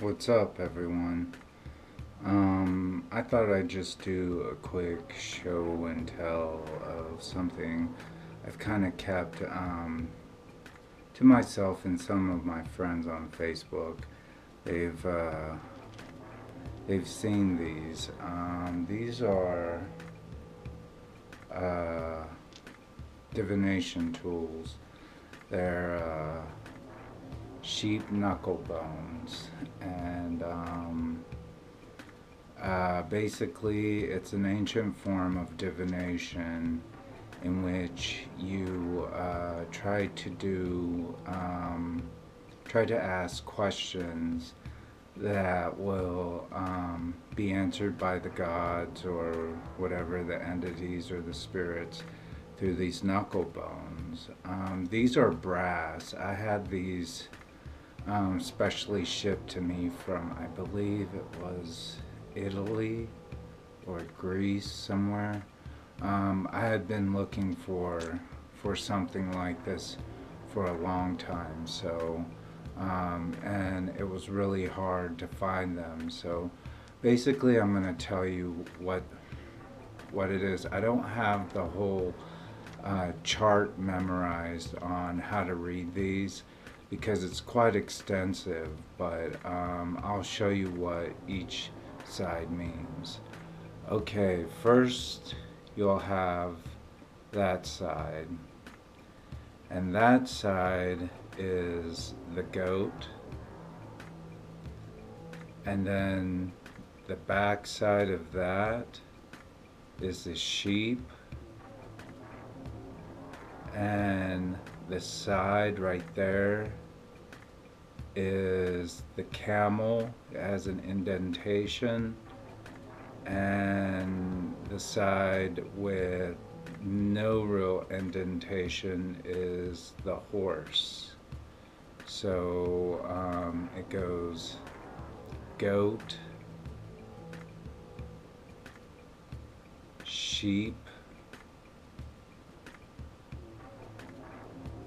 What's up, everyone? I thought I'd just do a quick show and tell of something I've kind of kept to myself and some of my friends on Facebook. They've uh, they've seen these. These are uh, divination tools. They're sheep knuckle bones, and basically, it's an ancient form of divination in which you try to ask questions that will be answered by the gods or whatever the entities or the spirits through these knuckle bones. These are brass. I had these specially shipped to me from, I believe it was Italy or Greece somewhere. I had been looking for something like this for a long time, so and it was really hard to find them. So basically, I'm going to tell you what it is. I don't have the whole chart memorized on how to read these because it's quite extensive, but I'll show you what each side means. Okay, first you'll have that side, and that side is the goat, and then the back side of that is the sheep, and the side right there is the camel. It has an indentation, and the side with no real indentation is the horse. So it goes goat, sheep,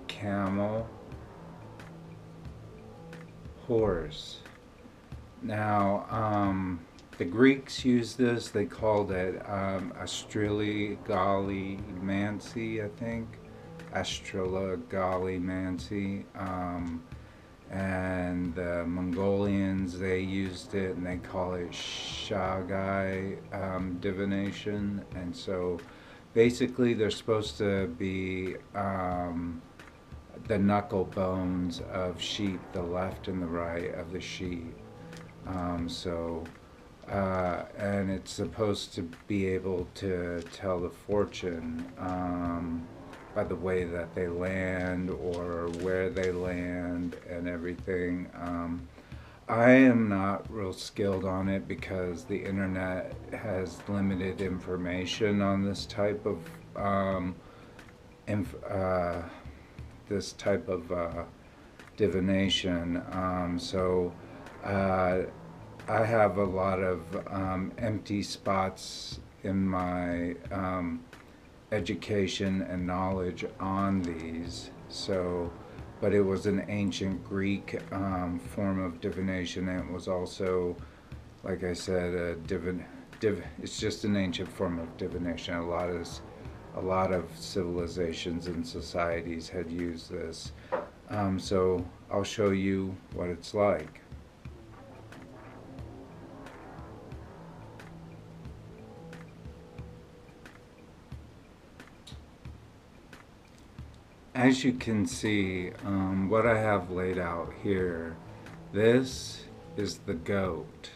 camel, horse. Now, the Greeks used this. They called it astragalomancy, I think. Astragalomancy. And the Mongolians, they used it and they call it Shagai divination. And so basically, they're supposed to be the knuckle bones of sheep, the left and the right of the sheep. And it's supposed to be able to tell the fortune by the way that they land or where they land and everything. I am not real skilled on it because the internet has limited information on this type of inf- uh, divination. I have a lot of empty spots in my education and knowledge on these. So, but it was an ancient Greek form of divination, and it was also, like I said, it's just an ancient form of divination. A lot of civilizations and societies had used this. So I'll show you what it's like. As you can see, what I have laid out here, this is the goat,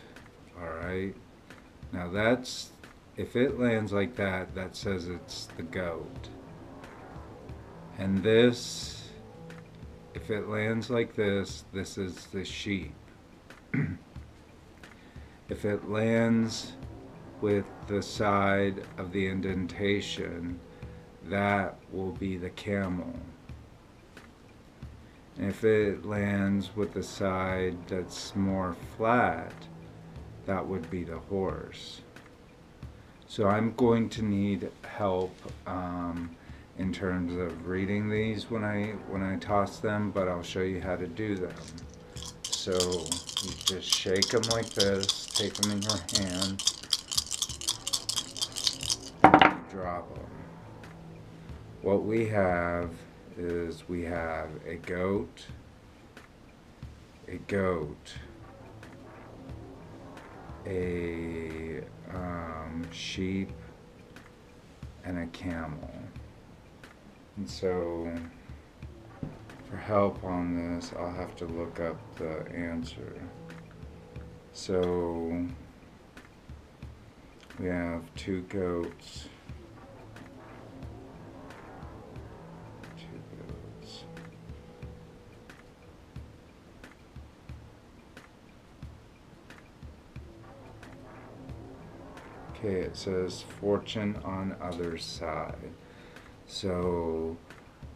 all right? Now that's, if it lands like that, that says it's the goat. And this, if it lands like this is the sheep. If it lands with the side of the indentation, that will be the camel. And if it lands with the side that's more flat, that would be the horse. So I'm going to need help in terms of reading these when I toss them, but I'll show you how to do them. So You just shake them like this, take them in your hand, drop them. What we have is we have a goat, a sheep, and a camel. And so, for help on this, I'll have to look up the answer. So, we have 2 goats. Okay, it says fortune on other side. So,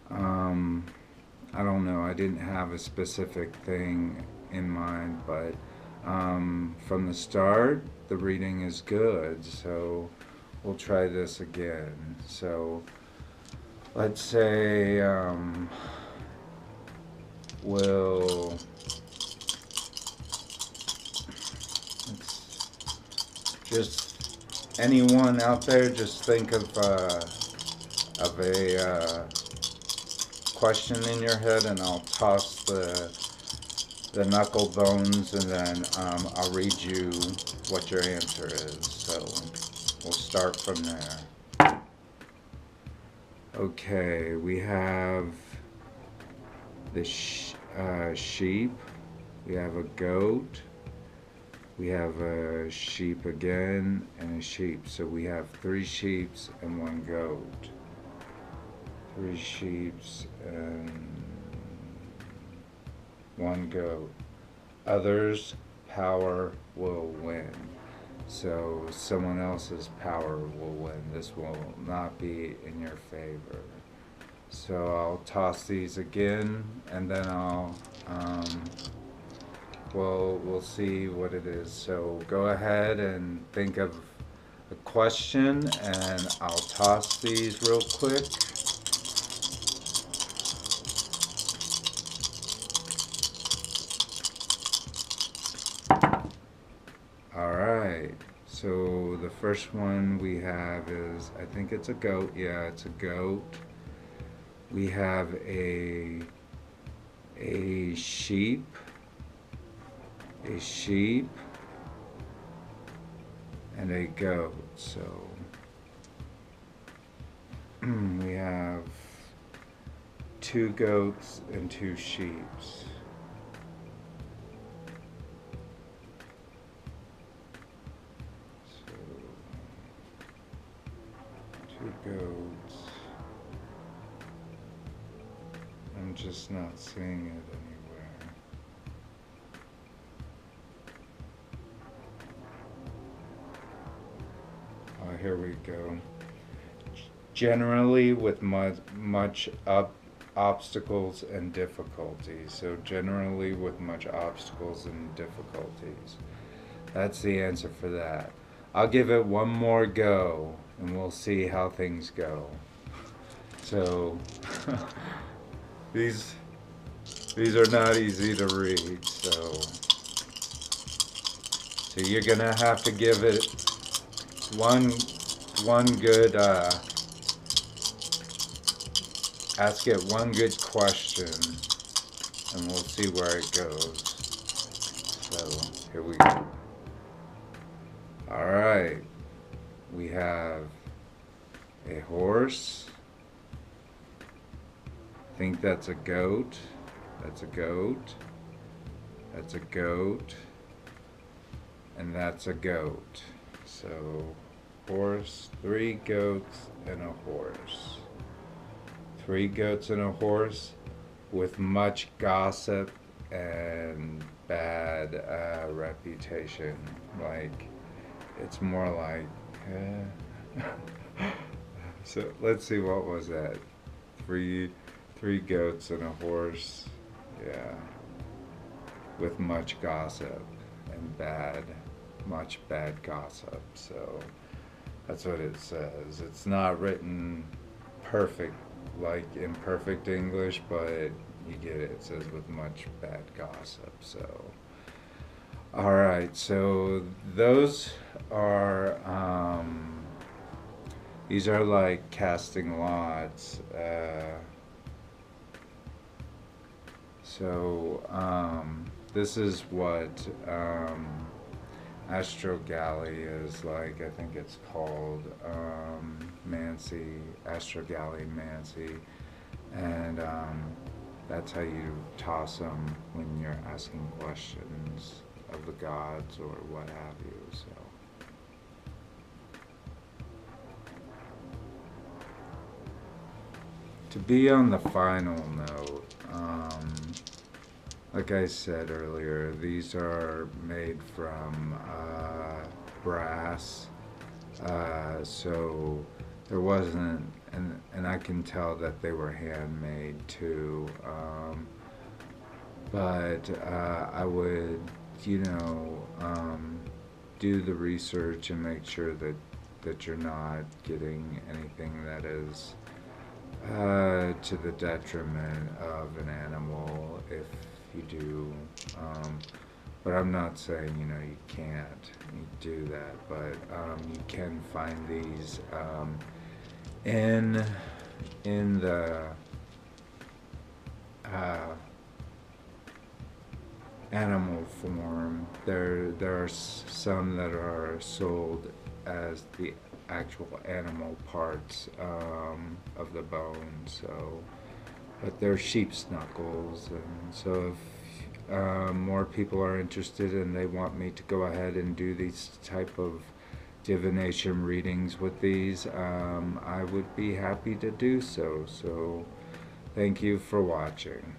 I don't know, I didn't have a specific thing in mind, but from the start, the reading is good, so we'll try this again. So, let's say, we'll, just anyone out there, just think of a question in your head, and I'll toss the knuckle bones, and then I'll read you what your answer is. So we'll start from there. Okay, we have the sheep, we have a goat, we have a sheep again, and a sheep. So we have 3 sheeps and 1 goat. 3 sheeps and 1 goat. Others' power will win. So someone else's power will win. This will not be in your favor. So I'll toss these again, and then we'll see what it is. So go ahead and think of a question, and I'll toss these real quick. Alright, so the first one we have is, I think it's a goat. Yeah, it's a goat. We have a sheep, and a goat. So we have 2 goats and 2 sheep. So 2 goats. I'm just not seeing it anywhere. Oh, here we go. Generally with much obstacles and difficulties. So generally with much obstacles and difficulties. That's the answer for that. I'll give it one more go, and we'll see how things go. So these are not easy to read, so you're gonna have to give it one good ask it one good question, and we'll see where it goes. So here we go. Alright, we have a horse. I think that's a goat. That's a goat. That's a goat. And that's a goat. So, horse, 3 goats, and a horse. 3 goats and a horse with much gossip and bad reputation. Like, it's more like, so let's see, what was that? 3 goats and a horse, yeah, with much gossip and much bad gossip. So that's what it says. It's not written perfect, like in perfect English, but you get it. It says with much bad gossip. So All right, so those are these are like casting lots. This is what Astrogally is like. I think it's called Mancy, Astrogally Mancy, and that's how you toss them when you're asking questions of the gods or what have you. So. To be on the final note, like I said earlier, these are made from brass, so there wasn't, and I can tell that they were handmade too. But I would, you know, do the research and make sure that you're not getting anything that is to the detriment of an animal if you do. But I'm not saying, you know, you can't do that, but you can find these in the uh, animal form. There are some that are sold as the actual animal parts of the bone. So, but they're sheep's knuckles, and so if more people are interested and they want me to go ahead and do these type of divination readings with these, I would be happy to do so. So, thank you for watching.